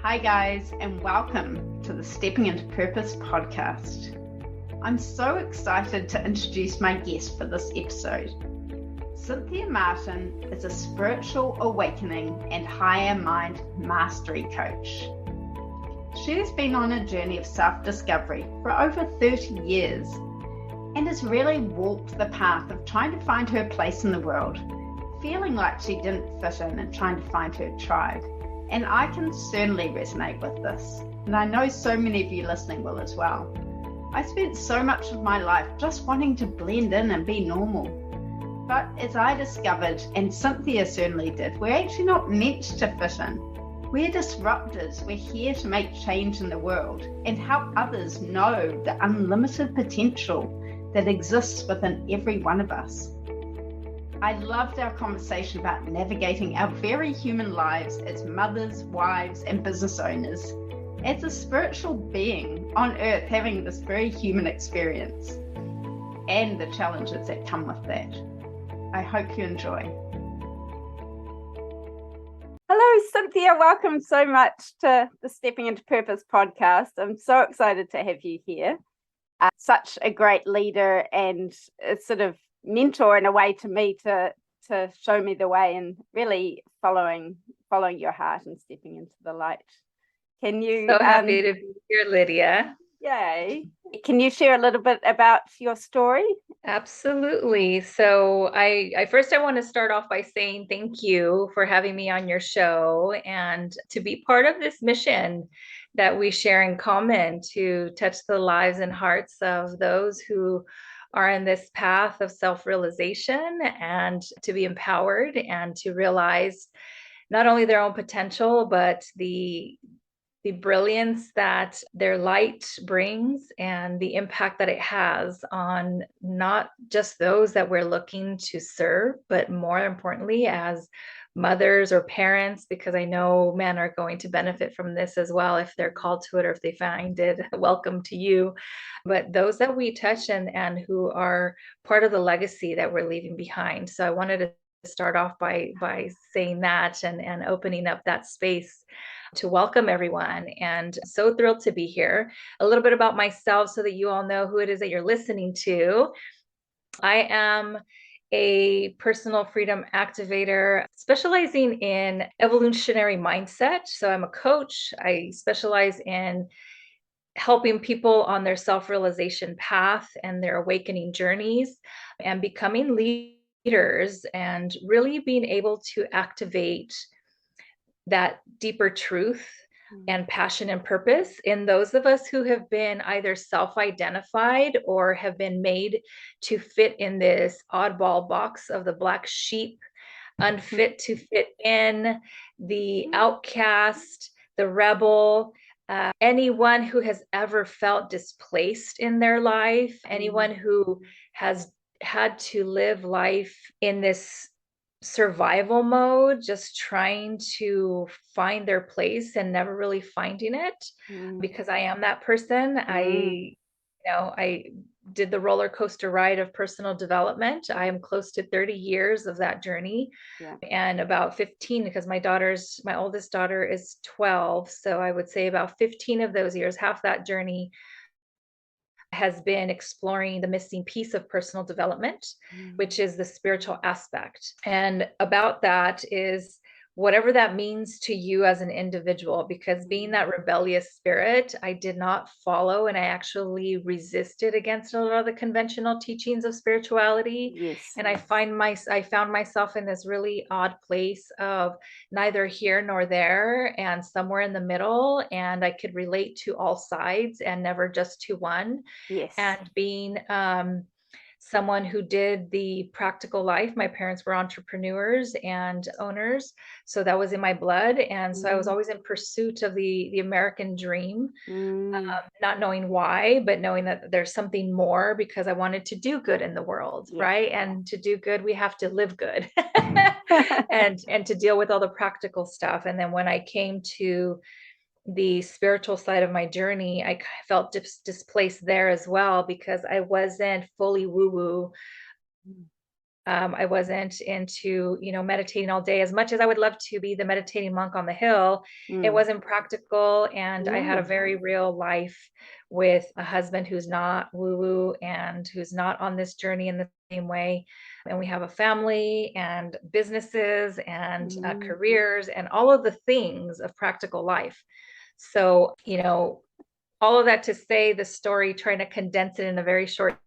Hi, guys, and welcome to the Stepping into Purpose podcast. I'm so excited to introduce my guest for this episode. Cynthia Martin is a spiritual awakening and higher mind mastery coach. She has been on a journey of self-discovery for over 30 years and has really walked the path of trying to find her place in the world, feeling like she didn't fit in and trying to find her tribe. And I can certainly resonate with this, and I know so many of you listening will as well. I spent so much of my life just wanting to blend in and be normal. But as I discovered, and Cynthia certainly did, we're actually not meant to fit in. We're disruptors. We're here to make change in the world and help others know the unlimited potential that exists within every one of us. I loved our conversation about navigating our very human lives as mothers, wives, and business owners, as a spiritual being on earth having this very human experience, and the challenges that come with that. I hope you enjoy. Hello, Cynthia. Welcome so much to the Stepping into Purpose podcast. I'm so excited to have you here. Such a great leader and a sort of mentor in a way to me to show me the way and really following your heart and stepping into the light. Can you so happy to be here, Lydia. Yay. Can you share a little bit about your story? Absolutely. So I first want to start off by saying thank you for having me on your show and to be part of this mission that we share in common to touch the lives and hearts of those who are in this path of self-realization and to be empowered and to realize not only their own potential, but the brilliance that their light brings and the impact that it has on not just those that we're looking to serve, but more importantly, as mothers or parents, because I know men are going to benefit from this as well if they're called to it or if they find it. Welcome to you. But those that we touch and who are part of the legacy that we're leaving behind. So I wanted to start off by saying that and opening up that space to welcome everyone, and so thrilled to be here. A little bit about myself so that you all know who it is that you're listening to. I am a personal freedom activator specializing in evolutionary mindset. So I'm a coach. I specialize in helping people on their self-realization path and their awakening journeys and becoming leaders and really being able to activate that deeper truth and passion and purpose in those of us who have been either self-identified or have been made to fit in this oddball box of the black sheep, unfit to fit in, the outcast, the rebel, anyone who has ever felt displaced in their life, anyone who has had to live life in this survival mode, just trying to find their place and never really finding it, because I am that person. I did the roller coaster ride of personal development. I am close to 30 years of that journey, and about 15, because my oldest daughter is 12. So I would say about 15 of those years, half that journey has been exploring the missing piece of personal development, which is the spiritual aspect. And about that is whatever that means to you as an individual, because being that rebellious spirit, I did not follow and I actually resisted against a lot of the conventional teachings of spirituality. Yes. And I found myself in this really odd place of neither here nor there and somewhere in the middle. And I could relate to all sides and never just to one. Yes. And being someone who did the practical life. My parents were entrepreneurs and owners, so that was in my blood. And so I was always in pursuit of the American dream, not knowing why, but knowing that there's something more, because I wanted to do good in the world, right? And to do good, we have to live good and to deal with all the practical stuff. And then when I came to the spiritual side of my journey, I felt displaced there as well, because I wasn't fully woo-woo I wasn't into, meditating all day as much as I would love to be the meditating monk on the hill. It wasn't practical. And I had a very real life with a husband who's not woo-woo and who's not on this journey in the same way. And we have a family and businesses and careers and all of the things of practical life. So, all of that to say the story, trying to condense it in a very short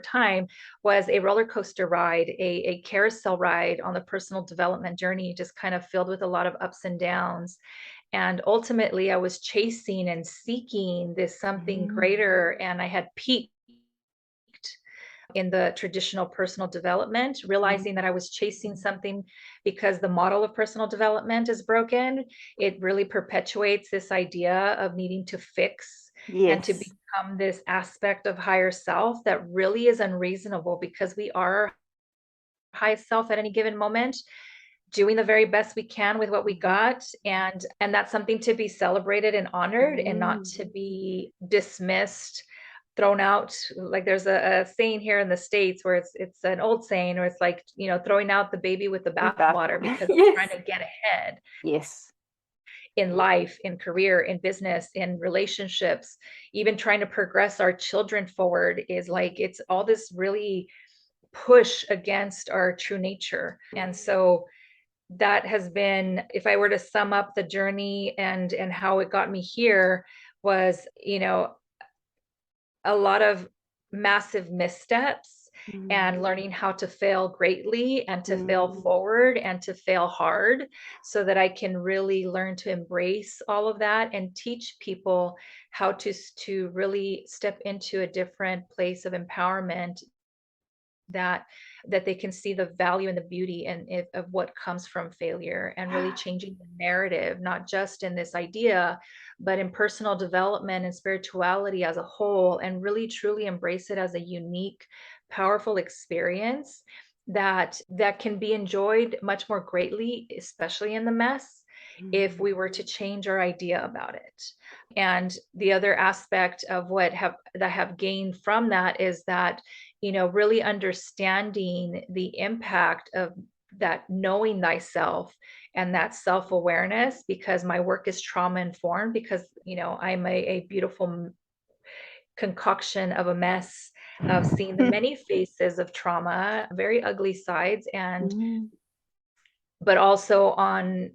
time, was a roller coaster ride, a carousel ride on the personal development journey, just kind of filled with a lot of ups and downs. And ultimately, I was chasing and seeking this something greater, and I had peaked in the traditional personal development, realizing that I was chasing something because the model of personal development is broken. It really perpetuates this idea of needing to fix and to become this aspect of higher self that really is unreasonable, because we are our highest self at any given moment, doing the very best we can with what we got. And that's something to be celebrated and honored, and not to be dismissed, thrown out. Like there's a saying here in the States where it's an old saying, or it's like, throwing out the baby with the bathwater, because we're trying to get ahead in life, in career, in business, in relationships, even trying to progress our children forward, is like, it's all this really push against our true nature. And so that has been, if I were to sum up the journey and how it got me here, was, a lot of massive missteps, and learning how to fail greatly, and to fail forward, and to fail hard, so that I can really learn to embrace all of that and teach people how to really step into a different place of empowerment, that they can see the value and the beauty of what comes from failure, and really changing the narrative, not just in this idea, but in personal development and spirituality as a whole, and really truly embrace it as a unique, powerful experience that can be enjoyed much more greatly, especially in the mess, if we were to change our idea about it. And the other aspect of that I have gained from that is that, really understanding the impact of that, knowing thyself, and that self-awareness, because my work is trauma informed, because, I'm a beautiful concoction of a mess of seeing the many faces of trauma, very ugly sides, and but also on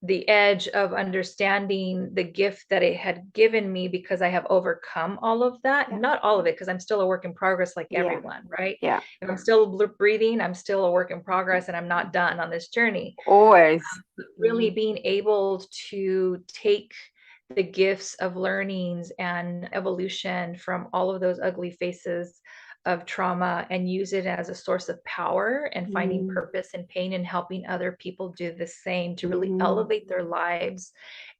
the edge of understanding the gift that it had given me, because I have overcome all of that. Not all of it, because I'm still a work in progress, like everyone, right? If I'm still breathing, I'm still a work in progress, and I'm not done on this journey. Always. Really being able to take the gifts of learnings and evolution from all of those ugly faces of trauma, and use it as a source of power, and finding purpose in pain, and helping other people do the same, to really elevate their lives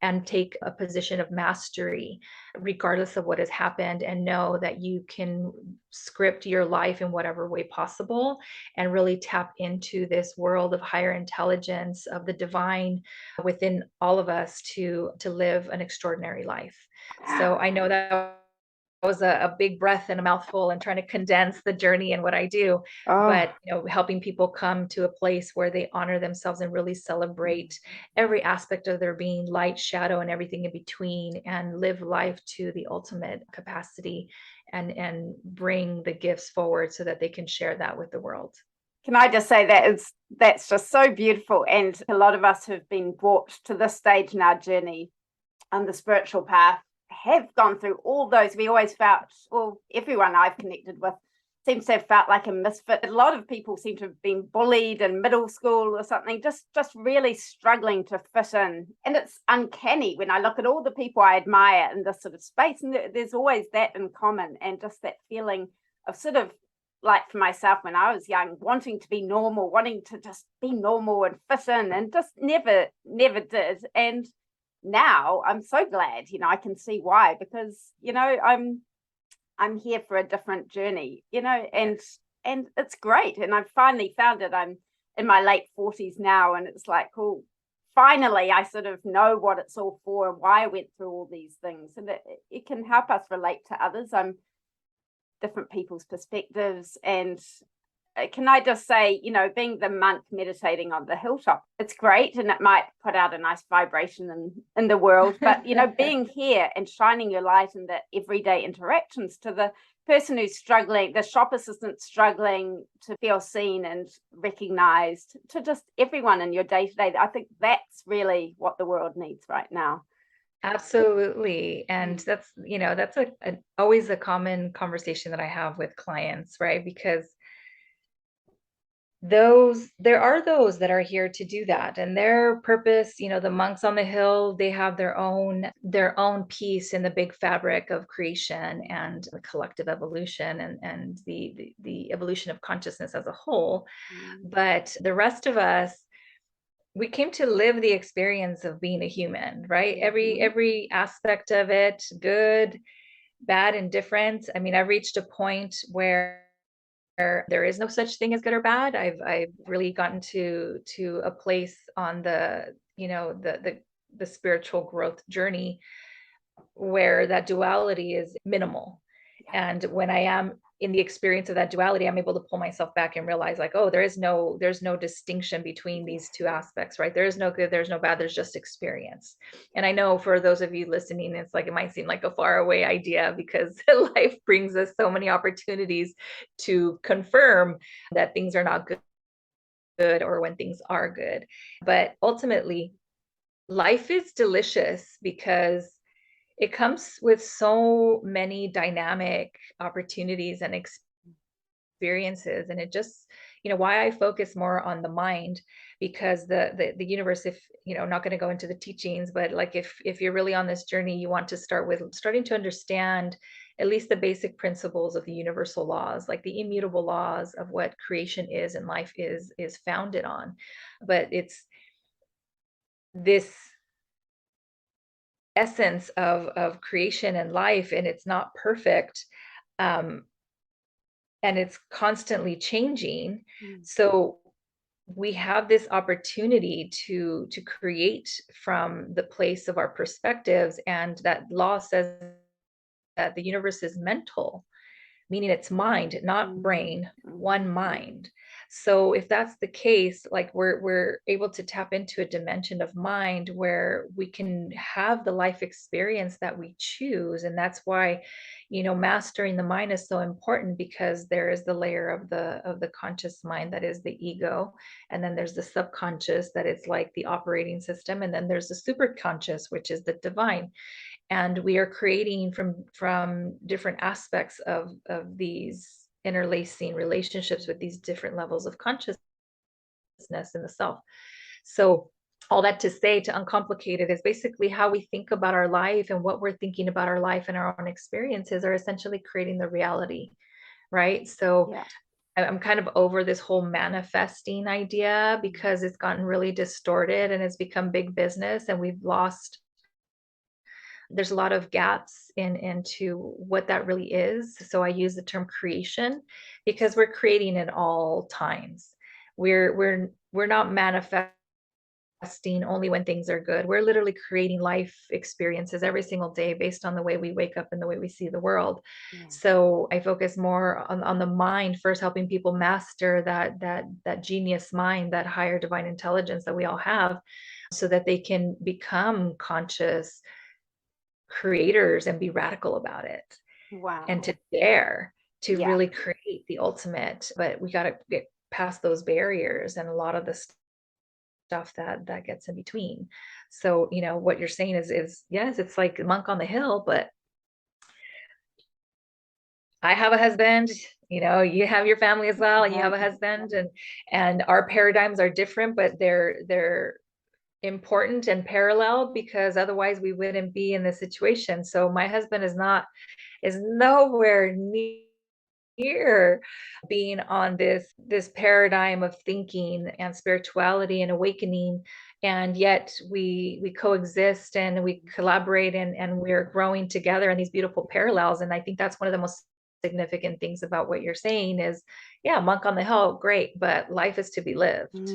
and take a position of mastery regardless of what has happened, and know that you can script your life in whatever way possible, and really tap into this world of higher intelligence, of the divine within all of us, to live an extraordinary life. So I know that was a big breath and a mouthful, and trying to condense the journey and what I do, but helping people come to a place where they honor themselves and really celebrate every aspect of their being, light, shadow, and everything in between, and live life to the ultimate capacity, and bring the gifts forward so that they can share that with the world. Can I just say that's just so beautiful, and a lot of us who've been brought to this stage in our journey on the spiritual path have gone through all those. We always felt, well, everyone I've connected with seems to have felt like a misfit. A lot of people seem to have been bullied in middle school or something, just really struggling to fit in. And it's uncanny when I look at all the people I admire in this sort of space, and there's always that in common, and just that feeling of sort of, like for myself when I was young, wanting to be normal, wanting to just be normal and fit in, and just never did. And now I'm so glad, I can see why, because, I'm here for a different journey, and it's great. And I've finally found it. I'm in my late 40s now, and it's like, oh, finally I sort of know what it's all for, and why I went through all these things, and it can help us relate to others. I'm different people's perspectives, and can I just say, being the monk meditating on the hilltop, it's great, and it might put out a nice vibration in the world. But, being here and shining your light in the everyday interactions to the person who's struggling, the shop assistant struggling to feel seen and recognized, to just everyone in your day-to-day, I think that's really what the world needs right now. Absolutely. And that's always a common conversation that I have with clients, right? Because there are those that are here to do that, and their purpose, the monks on the hill, they have their own piece in the big fabric of creation and the collective evolution and the evolution of consciousness as a whole. But the rest of us, we came to live the experience of being a human, right? Every aspect of it, good, bad, indifferent. I mean, I've reached a point where there is no such thing as good or bad. I've really gotten to a place on the spiritual growth journey where that duality is minimal. And when I am in the experience of that duality, I'm able to pull myself back and realize, like, oh, there's no distinction between these two aspects, right? There is no good, there's no bad, there's just experience. And I know for those of you listening, it's like, it might seem like a far away idea, because life brings us so many opportunities to confirm that things are not good or when things are good. But ultimately, life is delicious because it comes with so many dynamic opportunities and experiences. And it just, why I focus more on the mind, because the universe, if, not going to go into the teachings, but like, if you're really on this journey, you want to start with starting to understand at least the basic principles of the universal laws, like the immutable laws of what creation is and life is founded on. But it's this essence of creation and life, and it's not perfect, and it's constantly changing. So we have this opportunity to create from the place of our perspectives, and that law says that the universe is mental, meaning it's mind, not brain, one mind. So if that's the case, like we're able to tap into a dimension of mind where we can have the life experience that we choose. And that's why, mastering the mind is so important, because there is the layer of the conscious mind that is the ego. And then there's the subconscious that is like the operating system. And then there's the superconscious, which is the divine. And we are creating from different aspects of these interlacing relationships with these different levels of consciousness in the self. So all that to say, to uncomplicate it, is basically how we think about our life, and what we're thinking about our life and our own experiences are essentially creating the reality, right? So I'm kind of over this whole manifesting idea, because it's gotten really distorted and it's become big business, and there's a lot of gaps into what that really is. So I use the term creation, because we're creating at all times. We're not manifesting only when things are good. We're literally creating life experiences every single day based on the way we wake up and the way we see the world. So I focus more on the mind first, helping people master that genius mind, that higher divine intelligence that we all have, so that they can become conscious creators and be radical about it. And to dare to really create the ultimate. But we got to get past those barriers and a lot of the stuff that gets in between. So what you're saying is yes, it's like a monk on the hill, but I have a husband, you have your family as well, and you have a husband, and our paradigms are different, but they're important and parallel, because otherwise we wouldn't be in this situation. So my husband is nowhere near being on this paradigm of thinking and spirituality and awakening, and yet we coexist and we collaborate, and we're growing together in these beautiful parallels. And I think that's one of the most significant things about what you're saying is, monk on the hill, great, but life is to be lived.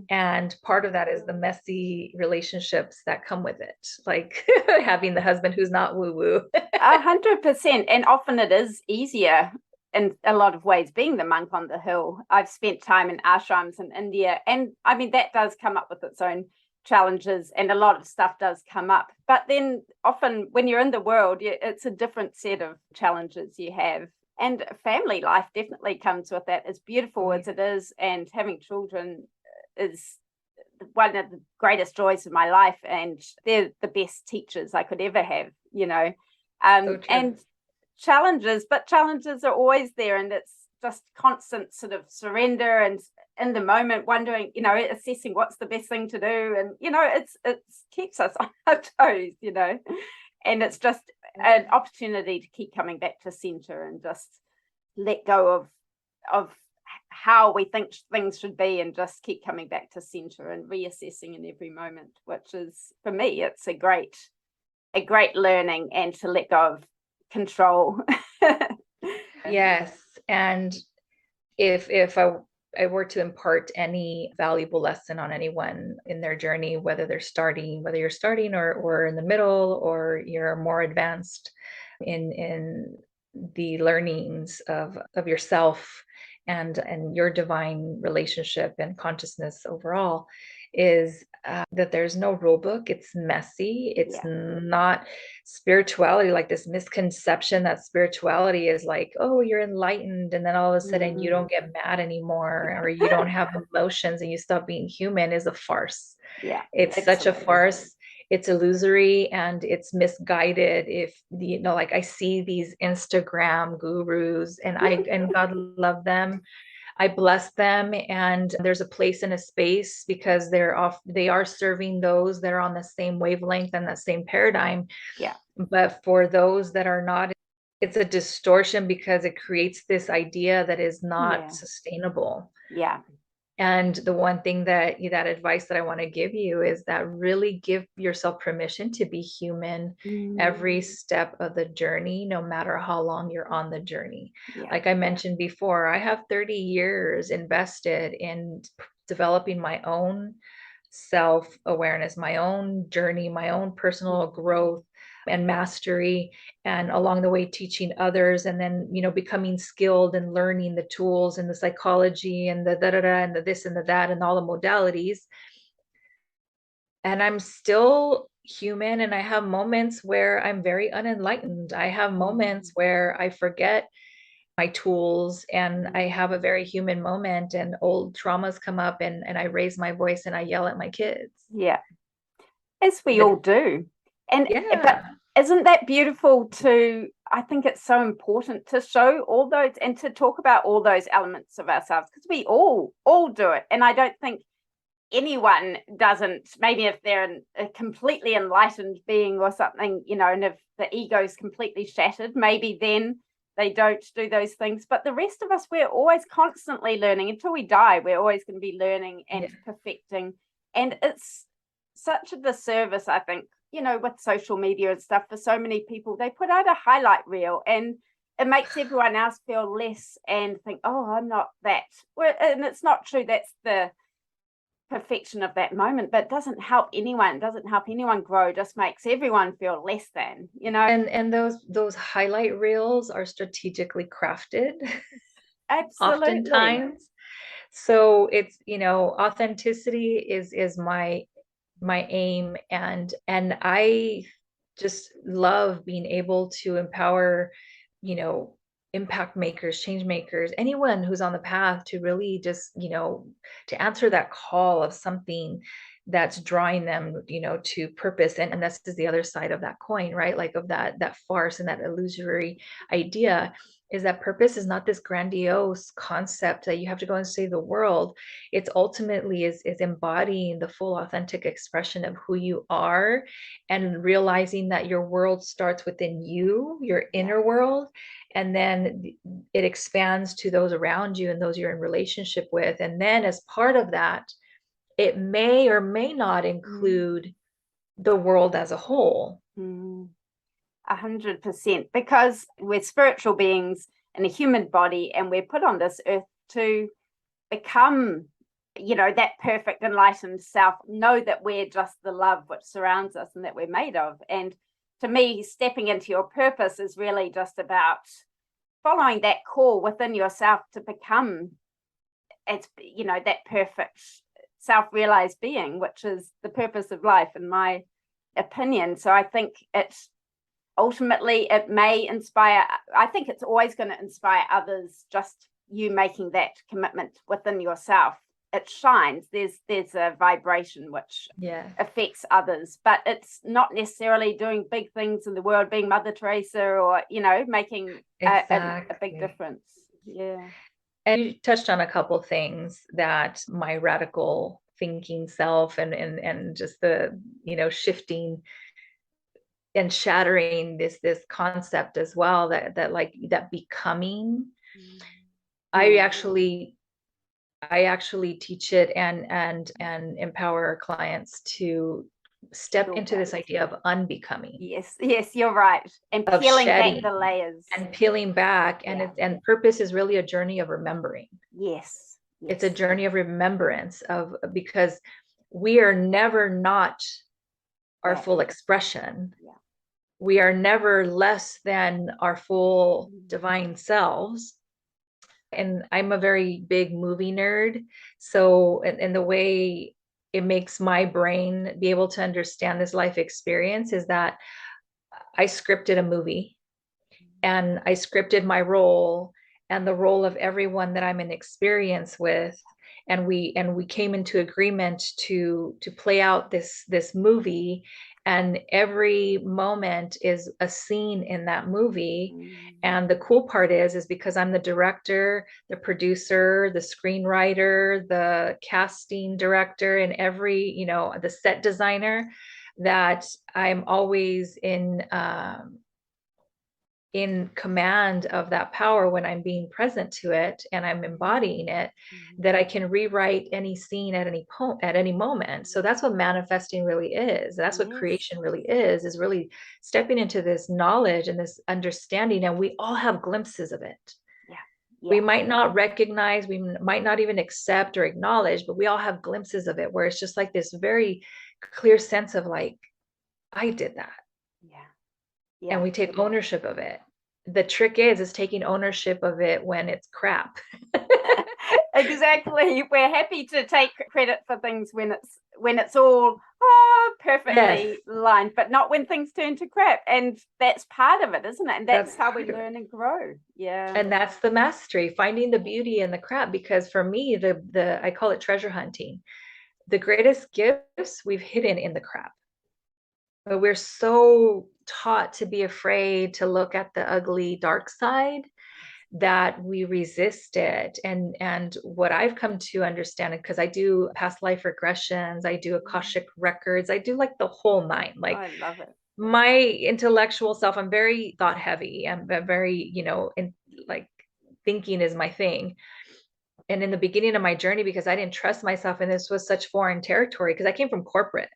And part of that is the messy relationships that come with it, like having the husband who's not woo-woo. 100%. And often it is easier in a lot of ways being the monk on the hill. I've spent time in ashrams in India, and I mean, that does come up with its own challenges, and a lot of stuff does come up. But then often when you're in the world, it's a different set of challenges you have. And family life definitely comes with that, as beautiful as it is. And having children is one of the greatest joys of my life. And they're the best teachers I could ever have, you know. And challenges are always there. And it's just constant sort of surrender and in the moment wondering, you know, assessing what's the best thing to do. And, you know, it keeps us on our toes, you know. And it's just an opportunity to keep coming back to center and just let go of how we think things should be, and just keep coming back to center and reassessing in every moment, which is, for me, it's a great learning, and to let go of control. Yes. And if I were to impart any valuable lesson on anyone in their journey, whether you're starting or in the middle, or you're more advanced in the learnings of yourself and your divine relationship and consciousness overall, is that there's no rule book. It's messy. It's not spirituality, like this misconception that spirituality is like, oh, you're enlightened, and then all of a sudden you don't get mad anymore, or you don't have emotions and you stop being human, is a farce. It's such a farce. It's illusory and it's misguided. If like I see these Instagram gurus, and God love them, I bless them, and there's a place and a space, because they are serving those that are on the same wavelength and the same paradigm. But for those that are not, it's a distortion, because it creates this idea that is not sustainable. And the one thing that advice that I want to give you is that really give yourself permission to be human every step of the journey, no matter how long you're on the journey. Like I mentioned before, I have 30 years invested in developing my own self-awareness, my own journey, my own personal growth and mastery, and along the way teaching others, and then becoming skilled and learning the tools and the psychology and the and the this and the that and all the modalities. And I'm still human, and I have moments where I'm very unenlightened. I have moments where I forget my tools, and I have a very human moment, and old traumas come up, and I raise my voice and I yell at my kids. As we all do. And but isn't that beautiful I think it's so important to show all those and to talk about all those elements of ourselves, because we all do it. And I don't think anyone doesn't, maybe if they're a completely enlightened being or something, and if the ego is completely shattered, maybe then they don't do those things. But the rest of us, we're always constantly learning. Until we die, we're always going to be learning and perfecting. And it's such a disservice, I think, with social media and stuff, for so many people. They put out a highlight reel, and it makes everyone else feel less and think, oh, I'm not that. And it's not true. That's the perfection of that moment, but it doesn't help anyone, grow, just makes everyone feel less than, And those highlight reels are strategically crafted. Absolutely. Oftentimes. So it's, authenticity is my aim, and I just love being able to empower, impact makers, change makers, anyone who's on the path to really just, to answer that call of something that's drawing them, to purpose. And this is the other side of that coin, right? Like of that farce and that illusory idea, is that purpose is not this grandiose concept that you have to go and save the world. It's ultimately is embodying the full authentic expression of who you are, and realizing that your world starts within you, your inner world, and then it expands to those around you and those you're in relationship with. And then as part of that, it may or may not include the world as a whole. 100%, because we're spiritual beings in a human body, and we're put on this earth to become, that perfect enlightened self, know that we're just the love which surrounds us and that we're made of. And to me, stepping into your purpose is really just about following that call within yourself to become, as you know, that perfect self-realized being, which is the purpose of life, in my opinion. So I think ultimately it may inspire, I think it's always going to inspire others, just you making that commitment within yourself. It shines. There's a vibration which affects others, but it's not necessarily doing big things in the world, being Mother Teresa, or, you know, making a big difference. Yeah. And you touched on a couple things that my radical thinking self and just the, you know, shifting and shattering this concept as well, that like that becoming. I actually teach it and empower our clients to step into this idea of unbecoming. Yes, you're right. And peeling back the layers. And peeling back. And purpose is really a journey of remembering. Yes. It's a journey of remembrance, because we are never not our full expression. We are never less than our full divine selves. And I'm a very big movie nerd. So, and the way it makes my brain be able to understand this life experience is that I scripted a movie, and I scripted my role and the role of everyone that I'm in experience with. And we came into agreement to play out this movie, and every moment is a scene in that movie. And the cool part is because I'm the director, the producer, the screenwriter, the casting director, and every, you know, the set designer, that I'm always in command of that power when I'm being present to it and I'm embodying it, that I can rewrite any scene at any moment. So that's what manifesting really is. That's what creation really is really stepping into this knowledge and this understanding. And we all have glimpses of it. We might not recognize, we might not even accept or acknowledge, but we all have glimpses of it, where it's just like this very clear sense of like, I did that. And we take ownership of it. The trick is taking ownership of it when it's crap. Exactly. We're happy to take credit for things when it's all perfectly lined, but not when things turn to crap. And that's part of it, isn't it? And that's how we learn and grow. Yeah. And that's the mastery, finding the beauty in the crap. Because for me, the I call it treasure hunting. The greatest gifts we've hidden in the crap. But we're so taught to be afraid to look at the ugly, dark side that we resist it. And what I've come to understand, because I do past life regressions, I do Akashic records, I do like the whole nine. Like, I love it. My intellectual self, I'm very thought heavy. I'm very, you know, like thinking is my thing. And in the beginning of my journey, because I didn't trust myself, and this was such foreign territory, because I came from corporate.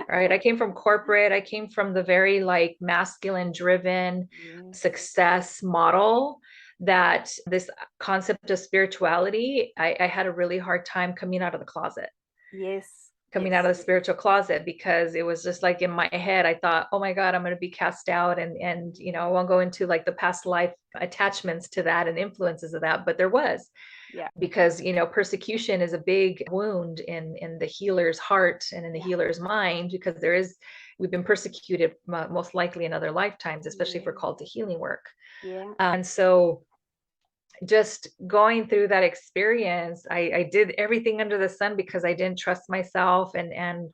Right. I came from corporate. I came from the very like masculine driven success model, that this concept of spirituality, I had a really hard time coming out of the closet. Coming out of the spiritual closet, because it was just like in my head, I thought, oh my God, I'm going to be cast out. And, you know, I won't go into like the past life attachments to that and influences of that, but there was. Because, you know, persecution is a big wound in the healer's heart and in the healer's mind, because we've been persecuted most likely in other lifetimes, especially if we're called to healing work. And so just going through that experience, I did everything under the sun because I didn't trust myself, and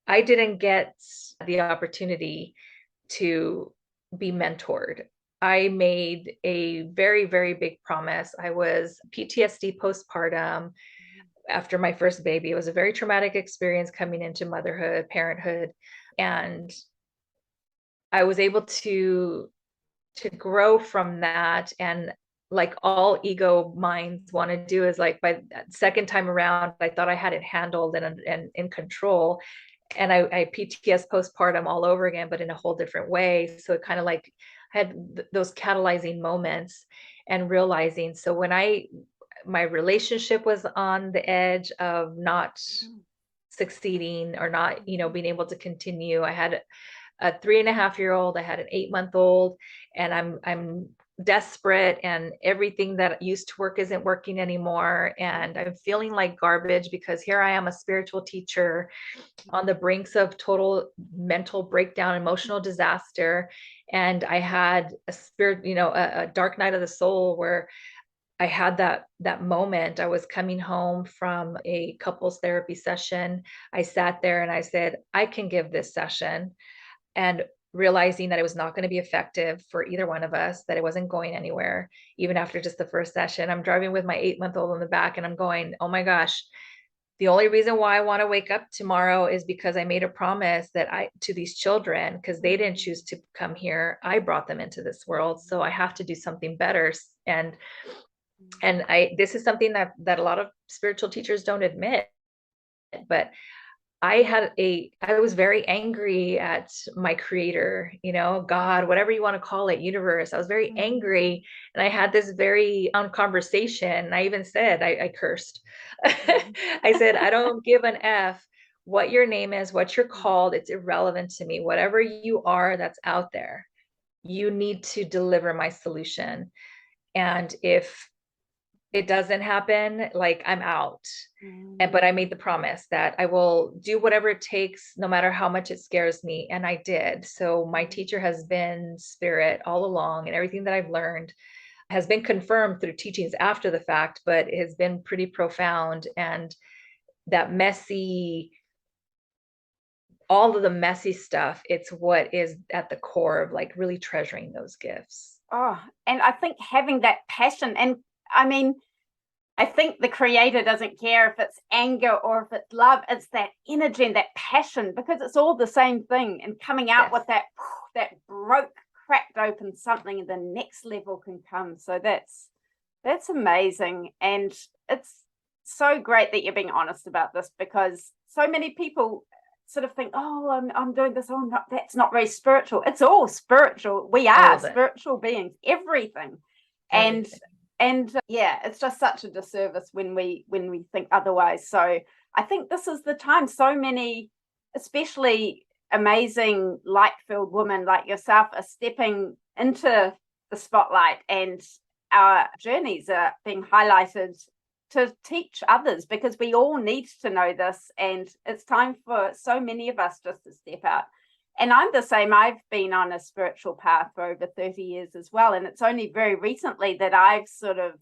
I didn't get the opportunity to be mentored. I made a very, very big promise. I was PTSD postpartum after my first baby. It was a very traumatic experience coming into motherhood, parenthood. And I was able to grow from that. And like all ego minds want to do is like, by that second time around, I thought I had it handled and in control. And I PTS postpartum all over again, but in a whole different way. So it kind of like had those catalyzing moments and realizing. So when my relationship was on the edge of not succeeding or not, you know, being able to continue. I had a 3.5-year-old, I had an 8-month-old, and I'm desperate, and everything that used to work isn't working anymore. And I'm feeling like garbage because here I am, a spiritual teacher on the brinks of total mental breakdown, emotional disaster. And I had a spirit, a dark night of the soul where I had that moment. I was coming home from a couples therapy session. I sat there and I said, I can give this session. And realizing that it was not going to be effective for either one of us, that it wasn't going anywhere. Even after just the first session, I'm driving with my 8-month-old in the back and I'm going, oh my gosh, the only reason why I want to wake up tomorrow is because I made a promise to these children, because they didn't choose to come here. I brought them into this world. So I have to do something better. And this is something that a lot of spiritual teachers don't admit, but I was very angry at my creator, God, whatever you want to call it, universe. I was very angry. And I had this very conversation. I even said, I cursed. I said, I don't give an F what your name is, what you're called. It's irrelevant to me. Whatever you are that's out there, you need to deliver my solution. And if it doesn't happen, like, I'm out. But I made the promise that I will do whatever it takes, no matter how much it scares me. And I did. So my teacher has been spirit all along, and everything that I've learned has been confirmed through teachings after the fact, but it has been pretty profound. And that all of the messy stuff, it's what is at the core of like really treasuring those gifts. Oh, and I think having that passion, and I mean, I think the creator doesn't care if it's anger or if it's love. It's that energy and that passion, because it's all the same thing. And coming out with that cracked open something, and the next level can come. So that's amazing. And it's so great that you're being honest about this, because so many people sort of think, oh, I'm doing this. Oh, that's not very spiritual. It's all spiritual. We are spiritual beings, everything. And yeah, it's just such a disservice when we think otherwise. So I think this is the time. So many, especially amazing light-filled women like yourself, are stepping into the spotlight, and our journeys are being highlighted to teach others, because we all need to know this. And it's time for so many of us just to step out. And I'm the same. I've been on a spiritual path for over 30 years as well. And it's only very recently that I've sort of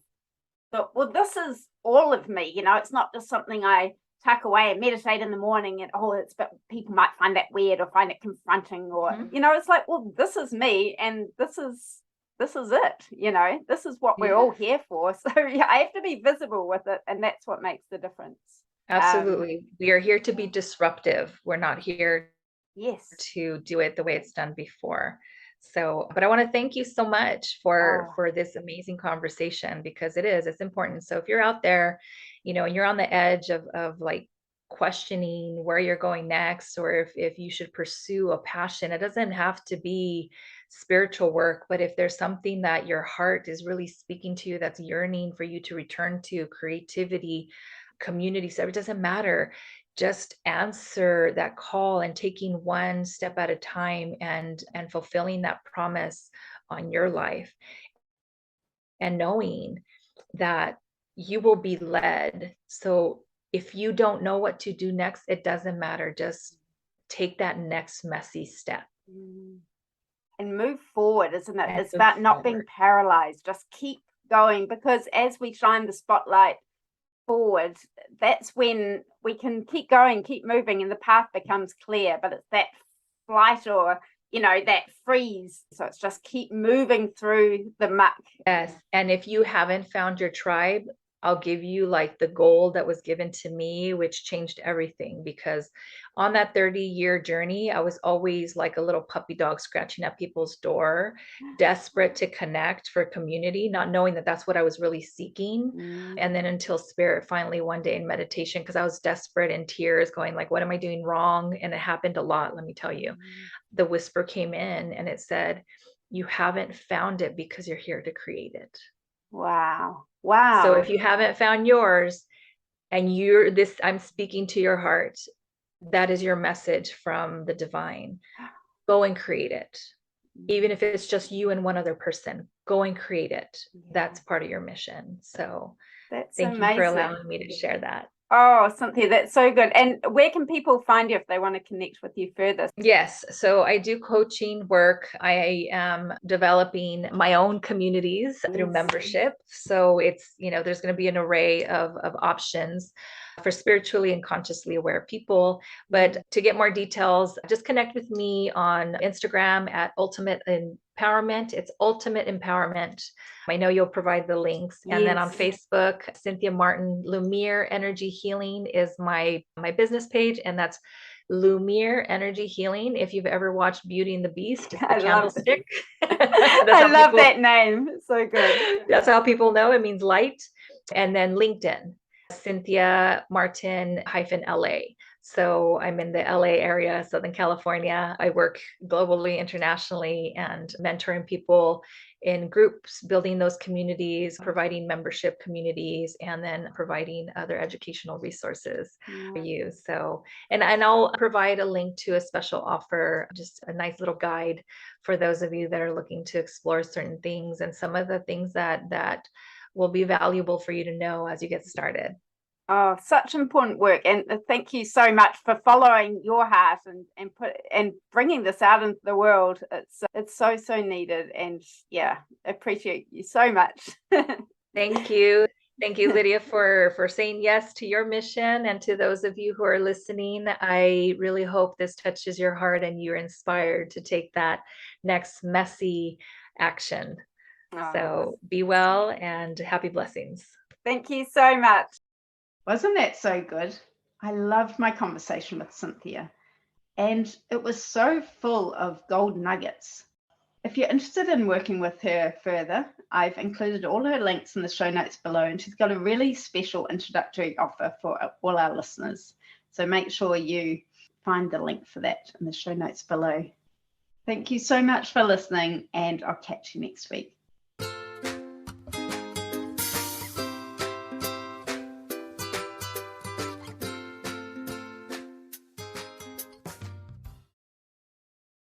thought, well, this is all of me. It's not just something I tuck away and meditate in the morning and, but people might find that weird or find it confronting, or, it's like, well, this is me, and this is it. This is what we're all here for. So yeah, I have to be visible with it. And that's what makes the difference. Absolutely. We are here to be disruptive. We're not here to do it the way it's done before. So, but I want to thank you so much for this amazing conversation, because it's important. So if you're out there, and you're on the edge of like questioning where you're going next, or if you should pursue a passion, it doesn't have to be spiritual work, but if there's something that your heart is really speaking to you, that's yearning for you to return to, creativity, community, so it doesn't matter. Just answer that call, and taking one step at a time, and fulfilling that promise on your life, and knowing that you will be led. So if you don't know what to do next, it doesn't matter. Just take that next messy step and move forward, isn't it? It's about not being paralyzed. Just keep going, because as we shine the spotlight forward, that's when we can keep going, keep moving, and the path becomes clear. But it's that flight, or that freeze. So it's just keep moving through the muck. Yes. And if you haven't found your tribe, I'll give you like the gold that was given to me, which changed everything, because on that 30-year journey, I was always like a little puppy dog scratching at people's door, desperate to connect for community, not knowing that that's what I was really seeking. And then until Spirit finally one day in meditation, because I was desperate, in tears, going like, what am I doing wrong? And it happened a lot, let me tell you. The whisper came in and it said, you haven't found it because you're here to create it. Wow. So if you haven't found yours, and I'm speaking to your heart, that is your message from the divine. Go and create it. even if it's just you and one other person, go and create it. That's part of your mission. So thank you for allowing me to share that. Oh, Cynthia, that's so good. And where can people find you if they want to connect with you further? Yes. So I do coaching work. I am developing my own communities through membership. So it's, there's going to be an array of options for spiritually and consciously aware people. But to get more details, just connect with me on Instagram at Ultimate Empowerment. It's Ultimate Empowerment. I know you'll provide the links. And then on Facebook, Cynthia Martin, Lumiere Energy Healing is my business page. And that's Lumiere Energy Healing. If you've ever watched Beauty and the Beast, it's the candlestick. I love that name. It's so good. That's how people know. It means light. And then LinkedIn, Cynthia Martin -LA. So I'm in the LA area, Southern California. I work globally, internationally, and mentoring people in groups, building those communities, providing membership communities, and then providing other educational resources for you. So, and I'll provide a link to a special offer, just a nice little guide for those of you that are looking to explore certain things and some of the things that will be valuable for you to know as you get started. Oh, such important work. And thank you so much for following your heart and bringing this out into the world. It's so needed. And appreciate you so much. Thank you. Thank you, Lydia, for saying yes to your mission. And to those of you who are listening, I really hope this touches your heart and you're inspired to take that next messy action. So be well and happy blessings. Thank you so much. Wasn't that so good? I loved my conversation with Cynthia, and it was so full of gold nuggets. If you're interested in working with her further, I've included all her links in the show notes below, and she's got a really special introductory offer for all our listeners. So make sure you find the link for that in the show notes below. Thank you so much for listening, and I'll catch you next week.